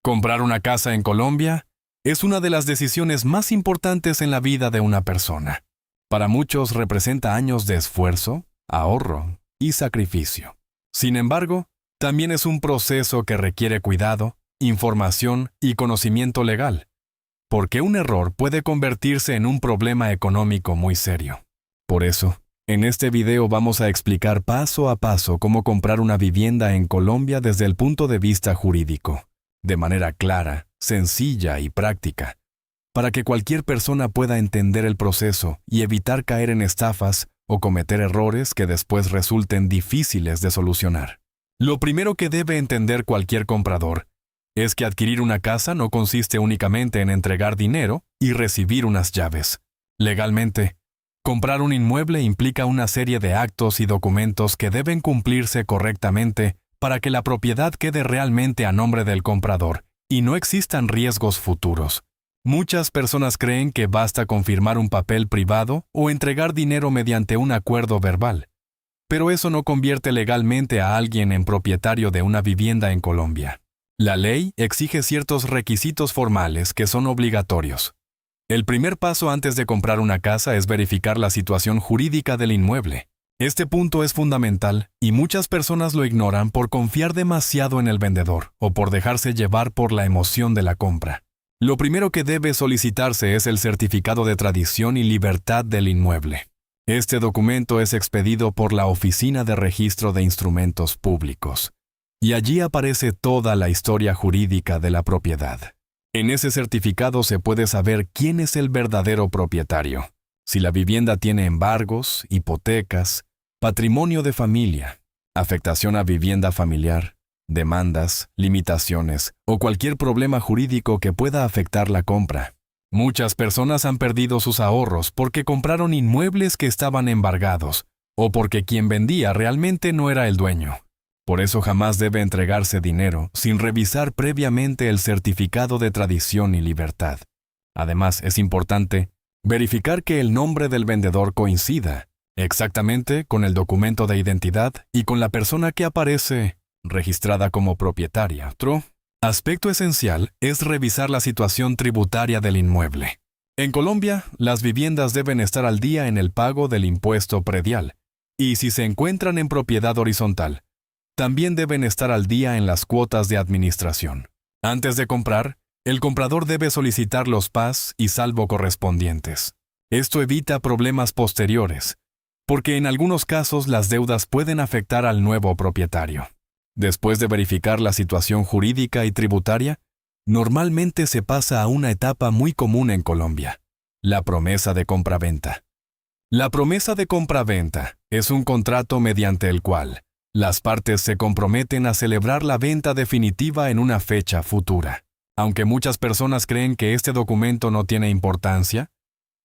Comprar una casa en Colombia es una de las decisiones más importantes en la vida de una persona. Para muchos representa años de esfuerzo, ahorro y sacrificio. Sin embargo, también es un proceso que requiere cuidado, información y conocimiento legal, porque un error puede convertirse en un problema económico muy serio. Por eso, en este video vamos a explicar paso a paso cómo comprar una vivienda en Colombia desde el punto de vista jurídico, de manera clara, sencilla y práctica, para que cualquier persona pueda entender el proceso y evitar caer en estafas o cometer errores que después resulten difíciles de solucionar. Lo primero que debe entender cualquier comprador es que adquirir una casa no consiste únicamente en entregar dinero y recibir unas llaves. Legalmente, comprar un inmueble implica una serie de actos y documentos que deben cumplirse correctamente para que la propiedad quede realmente a nombre del comprador y no existan riesgos futuros. Muchas personas creen que basta con firmar un papel privado o entregar dinero mediante un acuerdo verbal, pero eso no convierte legalmente a alguien en propietario de una vivienda en Colombia. La ley exige ciertos requisitos formales que son obligatorios. El primer paso antes de comprar una casa es verificar la situación jurídica del inmueble. Este punto es fundamental y muchas personas lo ignoran por confiar demasiado en el vendedor o por dejarse llevar por la emoción de la compra. Lo primero que debe solicitarse es el certificado de tradición y libertad del inmueble. Este documento es expedido por la Oficina de Registro de Instrumentos Públicos, y allí aparece toda la historia jurídica de la propiedad. En ese certificado se puede saber quién es el verdadero propietario, si la vivienda tiene embargos, hipotecas, patrimonio de familia, afectación a vivienda familiar, demandas, limitaciones o cualquier problema jurídico que pueda afectar la compra. Muchas personas han perdido sus ahorros porque compraron inmuebles que estaban embargados o porque quien vendía realmente no era el dueño. Por eso jamás debe entregarse dinero sin revisar previamente el certificado de tradición y libertad. Además, es importante verificar que el nombre del vendedor coincida exactamente con el documento de identidad y con la persona que aparece registrada como propietaria. Otro aspecto esencial es revisar la situación tributaria del inmueble. En Colombia, las viviendas deben estar al día en el pago del impuesto predial, y si se encuentran en propiedad horizontal, también deben estar al día en las cuotas de administración. Antes de comprar, el comprador debe solicitar los PAS y salvo correspondientes. Esto evita problemas posteriores, porque en algunos casos las deudas pueden afectar al nuevo propietario. Después de verificar la situación jurídica y tributaria, normalmente se pasa a una etapa muy común en Colombia: la promesa de compraventa. La promesa de compraventa es un contrato mediante el cual las partes se comprometen a celebrar la venta definitiva en una fecha futura. Aunque muchas personas creen que este documento no tiene importancia,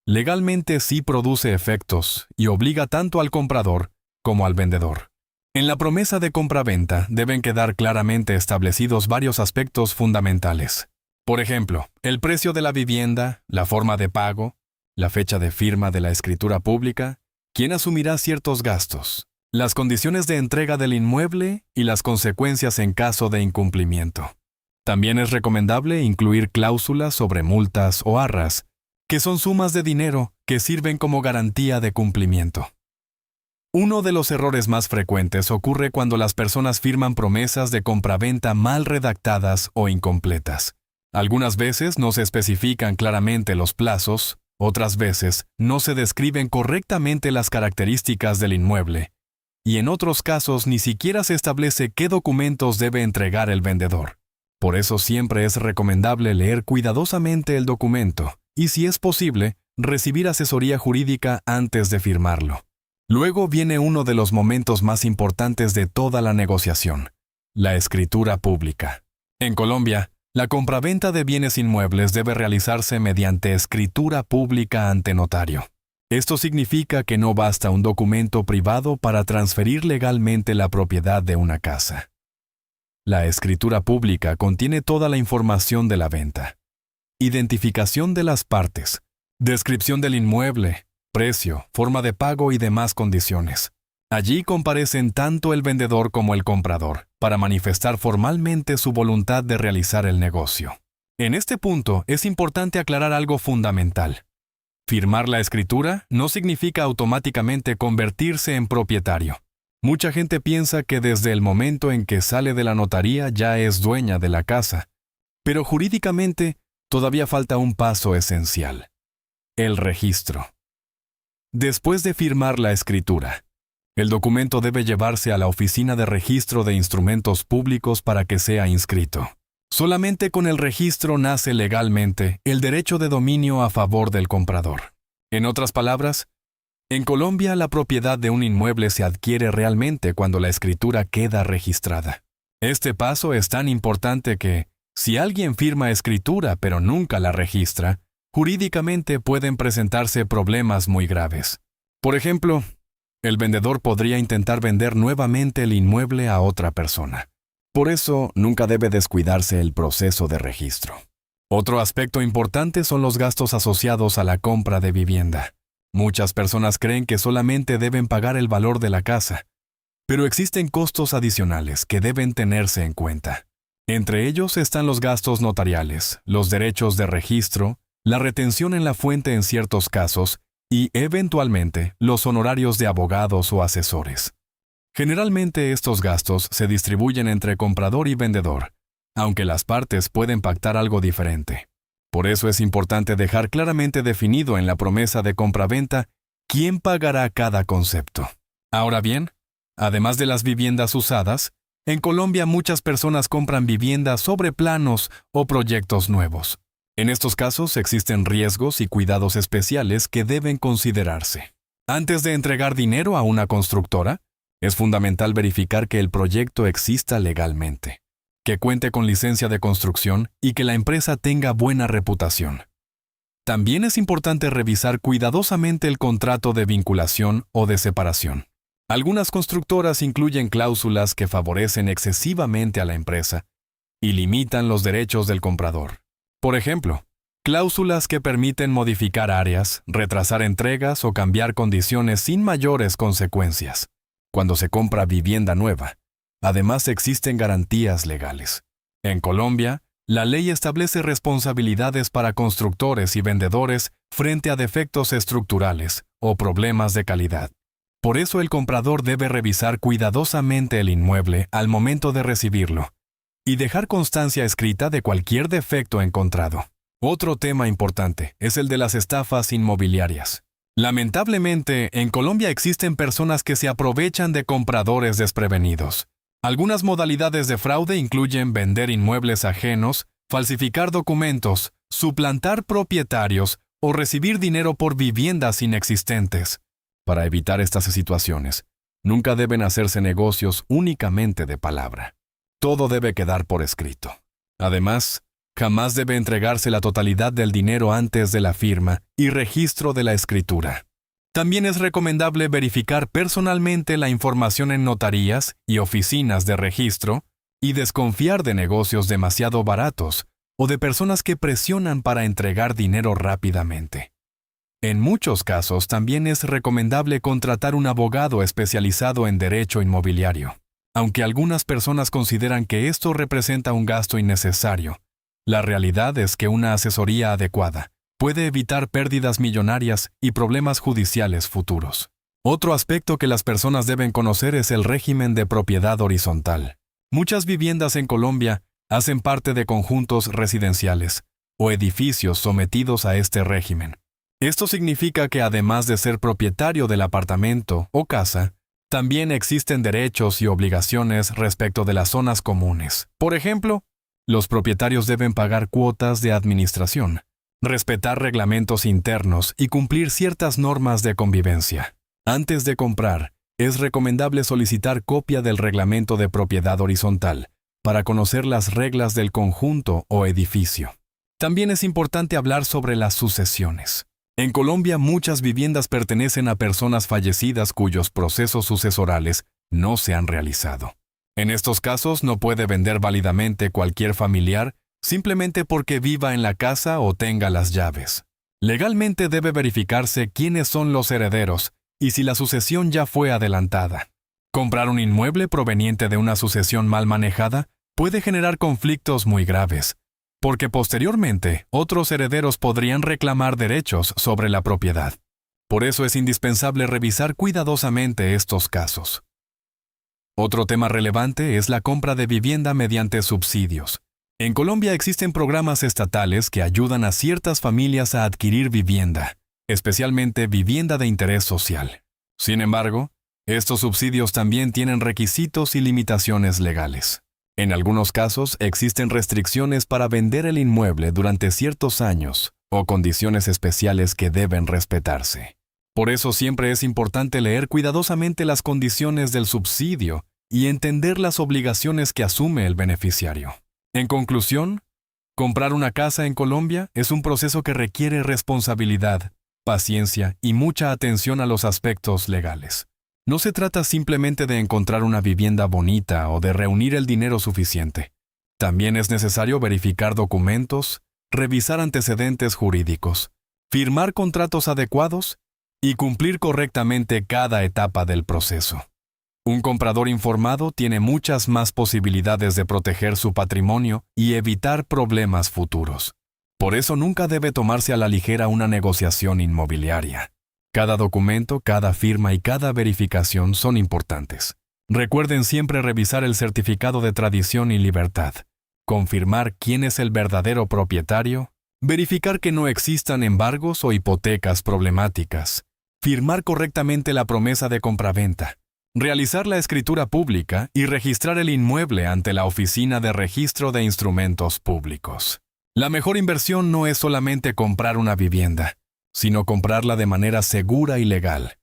legalmente sí produce efectos y obliga tanto al comprador como al vendedor. En la promesa de compraventa deben quedar claramente establecidos varios aspectos fundamentales. Por ejemplo, el precio de la vivienda, la forma de pago, la fecha de firma de la escritura pública, quién asumirá ciertos gastos, las condiciones de entrega del inmueble y las consecuencias en caso de incumplimiento. También es recomendable incluir cláusulas sobre multas o arras, que son sumas de dinero que sirven como garantía de cumplimiento. Uno de los errores más frecuentes ocurre cuando las personas firman promesas de compraventa mal redactadas o incompletas. Algunas veces no se especifican claramente los plazos, otras veces no se describen correctamente las características del inmueble, y en otros casos ni siquiera se establece qué documentos debe entregar el vendedor. Por eso siempre es recomendable leer cuidadosamente el documento y, si es posible, recibir asesoría jurídica antes de firmarlo. Luego viene uno de los momentos más importantes de toda la negociación: la escritura pública. En Colombia, la compraventa de bienes inmuebles debe realizarse mediante escritura pública ante notario. Esto significa que no basta un documento privado para transferir legalmente la propiedad de una casa. La escritura pública contiene toda la información de la venta: identificación de las partes, descripción del inmueble, precio, forma de pago y demás condiciones. Allí comparecen tanto el vendedor como el comprador para manifestar formalmente su voluntad de realizar el negocio. En este punto es importante aclarar algo fundamental. Firmar la escritura no significa automáticamente convertirse en propietario. Mucha gente piensa que desde el momento en que sale de la notaría ya es dueña de la casa, pero jurídicamente todavía falta un paso esencial: el registro. Después de firmar la escritura, el documento debe llevarse a la Oficina de Registro de Instrumentos Públicos para que sea inscrito. Solamente con el registro nace legalmente el derecho de dominio a favor del comprador. En otras palabras, en Colombia la propiedad de un inmueble se adquiere realmente cuando la escritura queda registrada. Este paso es tan importante que, si alguien firma escritura pero nunca la registra, jurídicamente pueden presentarse problemas muy graves. Por ejemplo, el vendedor podría intentar vender nuevamente el inmueble a otra persona. Por eso, nunca debe descuidarse el proceso de registro. Otro aspecto importante son los gastos asociados a la compra de vivienda. Muchas personas creen que solamente deben pagar el valor de la casa, pero existen costos adicionales que deben tenerse en cuenta. Entre ellos están los gastos notariales, los derechos de registro, la retención en la fuente en ciertos casos y, eventualmente, los honorarios de abogados o asesores. Generalmente estos gastos se distribuyen entre comprador y vendedor, aunque las partes pueden pactar algo diferente. Por eso es importante dejar claramente definido en la promesa de compraventa quién pagará cada concepto. Ahora bien, además de las viviendas usadas, en Colombia muchas personas compran viviendas sobre planos o proyectos nuevos. En estos casos existen riesgos y cuidados especiales que deben considerarse. Antes de entregar dinero a una constructora, es fundamental verificar que el proyecto exista legalmente, que cuente con licencia de construcción y que la empresa tenga buena reputación. También es importante revisar cuidadosamente el contrato de vinculación o de separación. Algunas constructoras incluyen cláusulas que favorecen excesivamente a la empresa y limitan los derechos del comprador. Por ejemplo, cláusulas que permiten modificar áreas, retrasar entregas o cambiar condiciones sin mayores consecuencias. Cuando se compra vivienda nueva, además existen garantías legales. En Colombia, la ley establece responsabilidades para constructores y vendedores frente a defectos estructurales o problemas de calidad. Por eso el comprador debe revisar cuidadosamente el inmueble al momento de recibirlo y dejar constancia escrita de cualquier defecto encontrado. Otro tema importante es el de las estafas inmobiliarias. Lamentablemente, en Colombia existen personas que se aprovechan de compradores desprevenidos. Algunas modalidades de fraude incluyen vender inmuebles ajenos, falsificar documentos, suplantar propietarios o recibir dinero por viviendas inexistentes. Para evitar estas situaciones, nunca deben hacerse negocios únicamente de palabra. Todo debe quedar por escrito. Además, jamás debe entregarse la totalidad del dinero antes de la firma y registro de la escritura. También es recomendable verificar personalmente la información en notarías y oficinas de registro y desconfiar de negocios demasiado baratos o de personas que presionan para entregar dinero rápidamente. En muchos casos también es recomendable contratar un abogado especializado en derecho inmobiliario. Aunque algunas personas consideran que esto representa un gasto innecesario, la realidad es que una asesoría adecuada puede evitar pérdidas millonarias y problemas judiciales futuros. Otro aspecto que las personas deben conocer es el régimen de propiedad horizontal. Muchas viviendas en Colombia hacen parte de conjuntos residenciales o edificios sometidos a este régimen. Esto significa que además de ser propietario del apartamento o casa, también existen derechos y obligaciones respecto de las zonas comunes. Por ejemplo, los propietarios deben pagar cuotas de administración, respetar reglamentos internos y cumplir ciertas normas de convivencia. Antes de comprar, es recomendable solicitar copia del reglamento de propiedad horizontal para conocer las reglas del conjunto o edificio. También es importante hablar sobre las sucesiones. En Colombia, muchas viviendas pertenecen a personas fallecidas cuyos procesos sucesorales no se han realizado. En estos casos no puede vender válidamente cualquier familiar simplemente porque viva en la casa o tenga las llaves. Legalmente debe verificarse quiénes son los herederos y si la sucesión ya fue adelantada. Comprar un inmueble proveniente de una sucesión mal manejada puede generar conflictos muy graves, porque posteriormente otros herederos podrían reclamar derechos sobre la propiedad. Por eso es indispensable revisar cuidadosamente estos casos. Otro tema relevante es la compra de vivienda mediante subsidios. En Colombia existen programas estatales que ayudan a ciertas familias a adquirir vivienda, especialmente vivienda de interés social. Sin embargo, estos subsidios también tienen requisitos y limitaciones legales. En algunos casos existen restricciones para vender el inmueble durante ciertos años o condiciones especiales que deben respetarse. Por eso siempre es importante leer cuidadosamente las condiciones del subsidio y entender las obligaciones que asume el beneficiario. En conclusión, comprar una casa en Colombia es un proceso que requiere responsabilidad, paciencia y mucha atención a los aspectos legales. No se trata simplemente de encontrar una vivienda bonita o de reunir el dinero suficiente. También es necesario verificar documentos, revisar antecedentes jurídicos, firmar contratos adecuados y cumplir correctamente cada etapa del proceso. Un comprador informado tiene muchas más posibilidades de proteger su patrimonio y evitar problemas futuros. Por eso nunca debe tomarse a la ligera una negociación inmobiliaria. Cada documento, cada firma y cada verificación son importantes. Recuerden siempre revisar el certificado de tradición y libertad, confirmar quién es el verdadero propietario, verificar que no existan embargos o hipotecas problemáticas, firmar correctamente la promesa de compraventa, realizar la escritura pública y registrar el inmueble ante la Oficina de Registro de Instrumentos Públicos. La mejor inversión no es solamente comprar una vivienda, sino comprarla de manera segura y legal.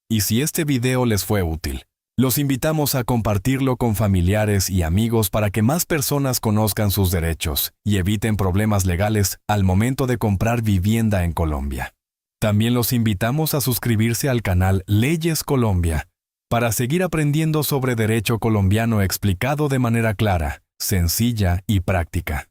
Y si este video les fue útil, los invitamos a compartirlo con familiares y amigos para que más personas conozcan sus derechos y eviten problemas legales al momento de comprar vivienda en Colombia. También los invitamos a suscribirse al canal Leyes Colombia para seguir aprendiendo sobre derecho colombiano explicado de manera clara, sencilla y práctica.